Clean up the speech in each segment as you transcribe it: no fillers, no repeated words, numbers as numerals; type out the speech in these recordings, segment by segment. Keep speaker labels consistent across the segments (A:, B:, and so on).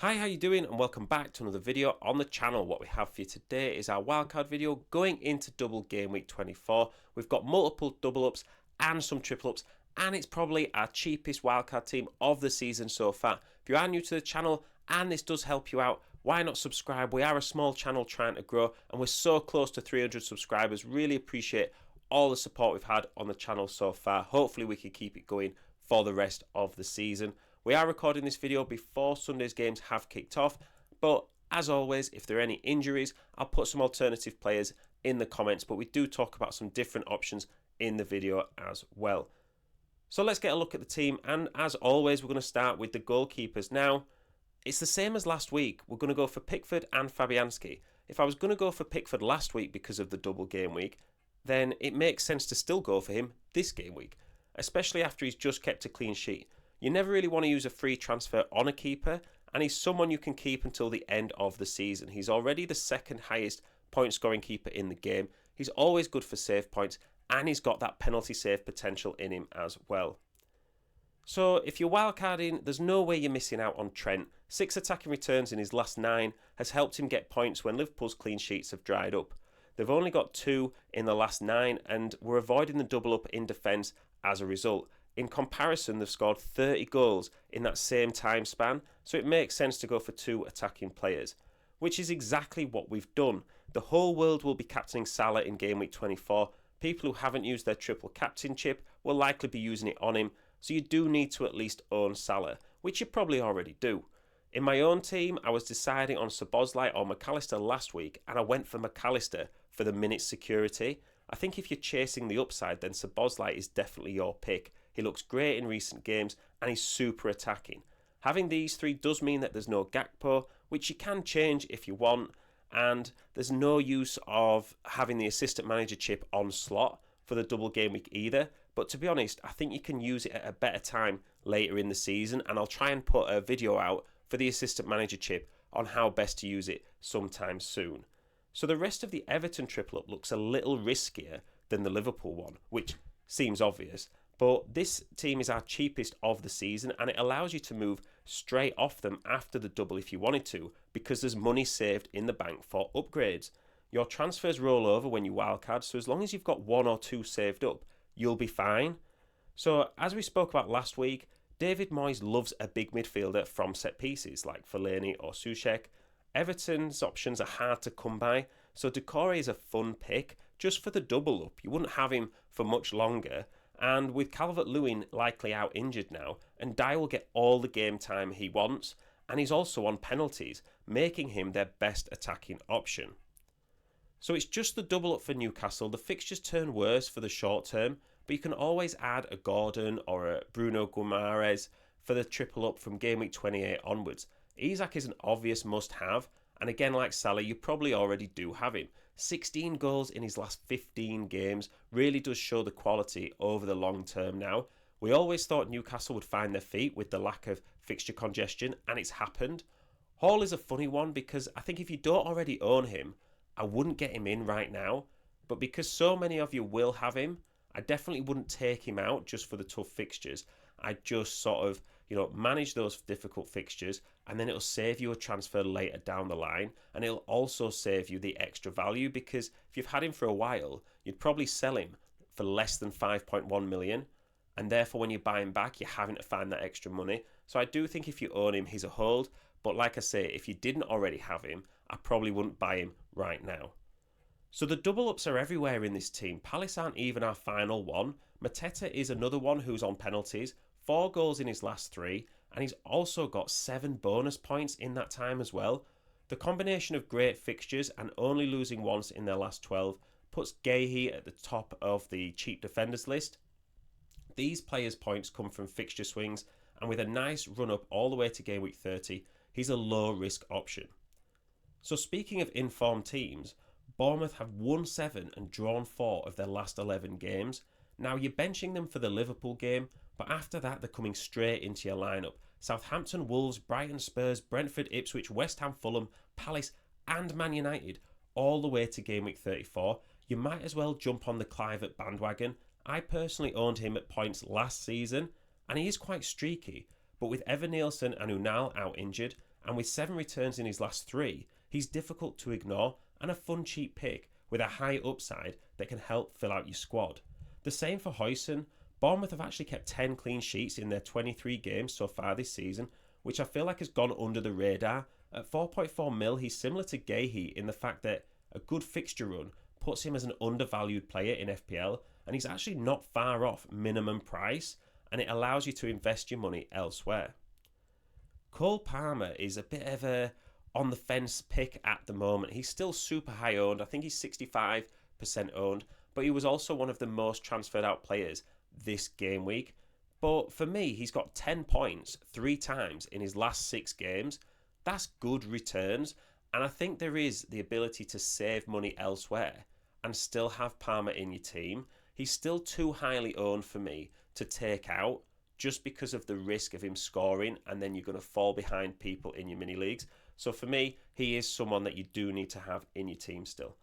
A: Hi, how you doing? And welcome back to another video on the channel. What we have for you today is our wildcard video going into double game week 24. We've got multiple double ups and some triple ups, and it's probably our cheapest wildcard team of the season so far. If you are new to the channel and this does help you out, why not subscribe? We are a small channel trying to grow, and we're so close to 300 subscribers. Really appreciate all the support we've had on the channel so far. Hopefully we can keep it going for the rest of the season. We are recording this video before Sunday's games have kicked off, but as always, if there are any injuries, I'll put some alternative players in the comments, but we do talk about some different options in the video as well. So let's get a look at the team, and as always, we're going to start with the goalkeepers. Now, it's the same as last week. We're going to go for Pickford and Fabianski. If I was going to go for Pickford last week because of the double game week, then it makes sense to still go for him this game week, especially after he's just kept a clean sheet. You never really want to use a free transfer on a keeper, and he's someone you can keep until the end of the season. He's already the second highest point scoring keeper in the game. He's always good for save points, and he's got that penalty save potential in him as well. So if you're wildcarding, there's no way you're missing out on Trent. 6 attacking returns in his last 9 has helped him get points when Liverpool's clean sheets have dried up. They've only got 2 in the last 9, and we're avoiding the double up in defence as a result. In comparison, they've scored 30 goals in that same time span, so it makes sense to go for 2 attacking players, which is exactly what we've done. The whole world will be captaining Salah in game week 24. People who haven't used their triple captain chip will likely be using it on him, so you do need to at least own Salah, which you probably already do. In my own team, I was deciding on Szoboszlai or McAllister last week, and I went for McAllister for the minute security. I think if you're chasing the upside, then Szoboszlai is definitely your pick. He looks great in recent games, and he's super attacking. Having these 3 does mean that there's no Gakpo, which you can change if you want, and there's no use of having the assistant manager chip on slot for the double game week either. But to be honest, I think you can use it at a better time later in the season, and I'll try and put a video out for the assistant manager chip on how best to use it sometime soon. So the rest of the Everton triple up looks a little riskier than the Liverpool one, which seems obvious. But this team is our cheapest of the season, and it allows you to move straight off them after the double if you wanted to, because there's money saved in the bank for upgrades. Your transfers roll over when you wildcard, so as long as you've got 1 or 2 saved up, you'll be fine. So as we spoke about last week, David Moyes loves a big midfielder from set pieces like Fellaini or Soucek. Everton's options are hard to come by, so Doucouré is a fun pick just for the double up. You wouldn't have him for much longer. And with Calvert-Lewin likely out injured now, and Dyer will get all the game time he wants, and he's also on penalties, making him their best attacking option. So it's just the double up for Newcastle. The fixtures turn worse for the short term, but you can always add a Gordon or a Bruno Guimaraes for the triple up from game week 28 onwards. Isak is an obvious must-have, and again, like Salah, you probably already do have him. 16 goals in his last 15 games really does show the quality over the long term now. We always thought Newcastle would find their feet with the lack of fixture congestion, and it's happened. Hall is a funny one because I think if you don't already own him, I wouldn't get him in right now. But because so many of you will have him, I definitely wouldn't take him out just for the tough fixtures. I'd just sort of, manage those difficult fixtures, and then it'll save you a transfer later down the line, and it'll also save you the extra value, because if you've had him for a while, you'd probably sell him for less than 5.1 million, and therefore when you buy him back, you're having to find that extra money. So I do think if you own him, he's a hold, but like I say, if you didn't already have him, I probably wouldn't buy him right now. So the double ups are everywhere in this team. Palace aren't even our final one. Mateta is another one who's on penalties, 4 goals in his last 3, and he's also got 7 bonus points in that time as well. The combination of great fixtures and only losing once in their last 12 puts Guéhi at the top of the cheap defenders list. These players' points come from fixture swings, and with a nice run up all the way to game week 30, he's a low risk option. So speaking of informed teams, Bournemouth have won 7 and drawn 4 of their last 11 games. Now you're benching them for the Liverpool game, but after that they're coming straight into your lineup. Southampton, Wolves, Brighton, Spurs, Brentford, Ipswich, West Ham, Fulham, Palace and Man United all the way to game week 34. You might as well jump on the Clivert bandwagon. I personally owned him at points last season, and he is quite streaky, but with Evan Nielsen and Unal out injured, and with 7 returns in his last 3, he's difficult to ignore and a fun cheap pick with a high upside that can help fill out your squad. The same for Huijsen. Bournemouth have actually kept 10 clean sheets in their 23 games so far this season, which I feel like has gone under the radar. At 4.4 mil, he's similar to Gahey in the fact that a good fixture run puts him as an undervalued player in FPL, and he's actually not far off minimum price, and it allows you to invest your money elsewhere. Cole Palmer is a bit of a on the fence pick at the moment. He's still super high owned. I think he's 65% owned, but he was also one of the most transferred out players this game week. But for me, he's got 10 points 3 times in his last 6 games. That's good returns, and I think there is the ability to save money elsewhere and still have Palmer in your team. He's still too highly owned for me to take out just because of the risk of him scoring, and then you're going to fall behind people in your mini leagues. So for me, he is someone that you do need to have in your team still.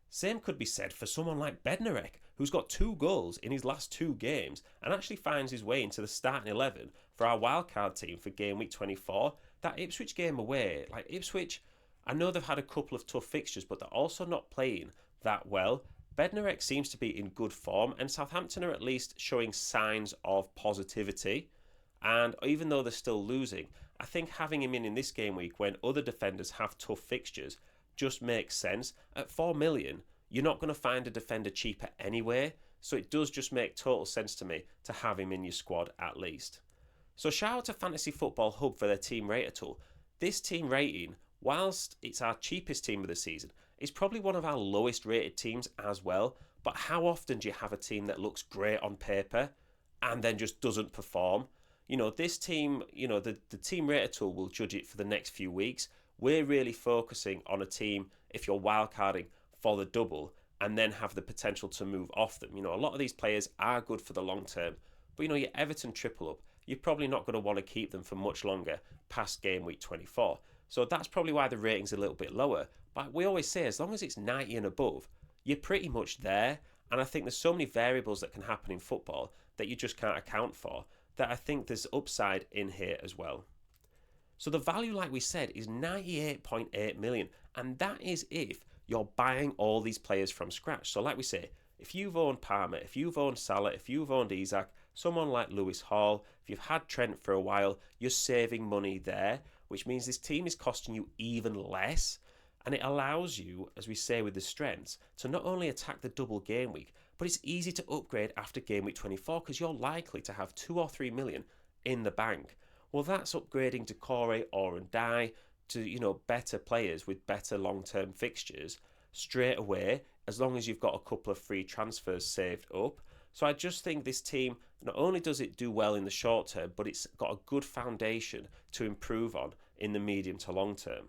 A: Same could be said for someone like Bednarek, who's got 2 goals in his last 2 games and actually finds his way into the starting 11 for our wildcard team for game week 24. That Ipswich game away, like Ipswich, I know they've had a couple of tough fixtures, but they're also not playing that well. Bednarek seems to be in good form, and Southampton are at least showing signs of positivity. And even though they're still losing, I think having him in this game week when other defenders have tough fixtures just makes sense. At 4 million, you're not going to find a defender cheaper anyway, so it does just make total sense to me to have him in your squad at least. So shout out to Fantasy Football Hub for their team rater tool. This team rating, whilst it's our cheapest team of the season, is probably one of our lowest rated teams as well. But how often do you have a team that looks great on paper and then just doesn't perform? You know, this team, the team rater tool will judge it for the next few weeks. We're really focusing on a team, if you're wildcarding for the double, and then have the potential to move off them. You know, a lot of these players are good for the long term, but your Everton triple up, you're probably not going to want to keep them for much longer past game week 24. So that's probably why the rating's a little bit lower. But we always say, as long as it's 90 and above, you're pretty much there. And I think there's so many variables that can happen in football that you just can't account for, that I think there's upside in here as well. So the value, like we said, is 98.8 million. And that is if you're buying all these players from scratch. So like we say, if you've owned Palmer, if you've owned Salah, if you've owned Isak, someone like Lewis Hall, if you've had Trent for a while, you're saving money there, which means this team is costing you even less. And it allows you, as we say with the strengths, to not only attack the double game week, but it's easy to upgrade after game week 24 because you're likely to have 2 or 3 million in the bank. Well, that's upgrading to Corey or Ndai to, better players with better long-term fixtures straight away, as long as you've got a couple of free transfers saved up. So I just think this team, not only does it do well in the short term, but it's got a good foundation to improve on in the medium to long term.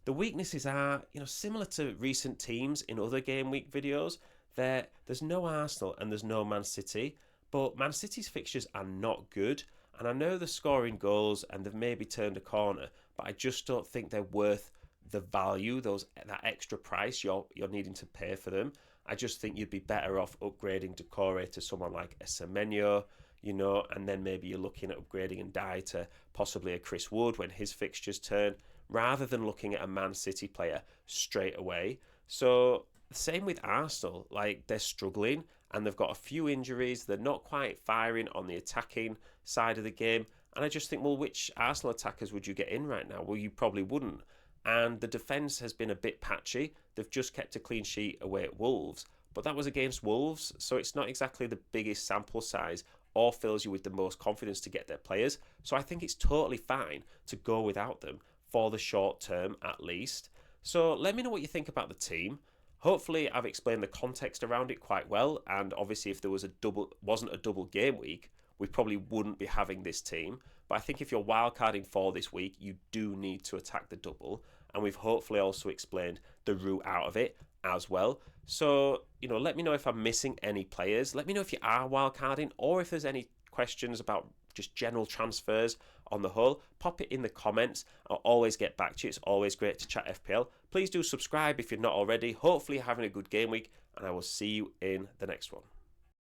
A: The weaknesses are, similar to recent teams in other game week videos. There's no Arsenal and there's no Man City, but Man City's fixtures are not good. And I know they're scoring goals and they've maybe turned a corner, but I just don't think they're worth the value, that extra price you're needing to pay for them. I just think you'd be better off upgrading Decore to someone like a Semenyo, and then maybe you're looking at upgrading Ndai to possibly a Chris Wood when his fixtures turn, rather than looking at a Man City player straight away. So same with Arsenal, they're struggling and they've got a few injuries. They're not quite firing on the attacking side of the game. And I just think, well, which Arsenal attackers would you get in right now? Well, you probably wouldn't. And the defence has been a bit patchy. They've just kept a clean sheet away at Wolves. But that was against Wolves, so it's not exactly the biggest sample size or fills you with the most confidence to get their players. So I think it's totally fine to go without them for the short term at least. So let me know what you think about the team. Hopefully I've explained the context around it quite well, and obviously if there wasn't a double game week, we probably wouldn't be having this team. But I think if you're wildcarding for this week, you do need to attack the double, and we've hopefully also explained the route out of it as well. So, let me know if I'm missing any players. Let me know if you are wildcarding, or if there's any questions about just general transfers on the whole. Pop it in the comments. I'll always get back to you. It's always great to chat FPL. Please do subscribe if you're not already. Hopefully you're having a good game week, and I will see you in the next one.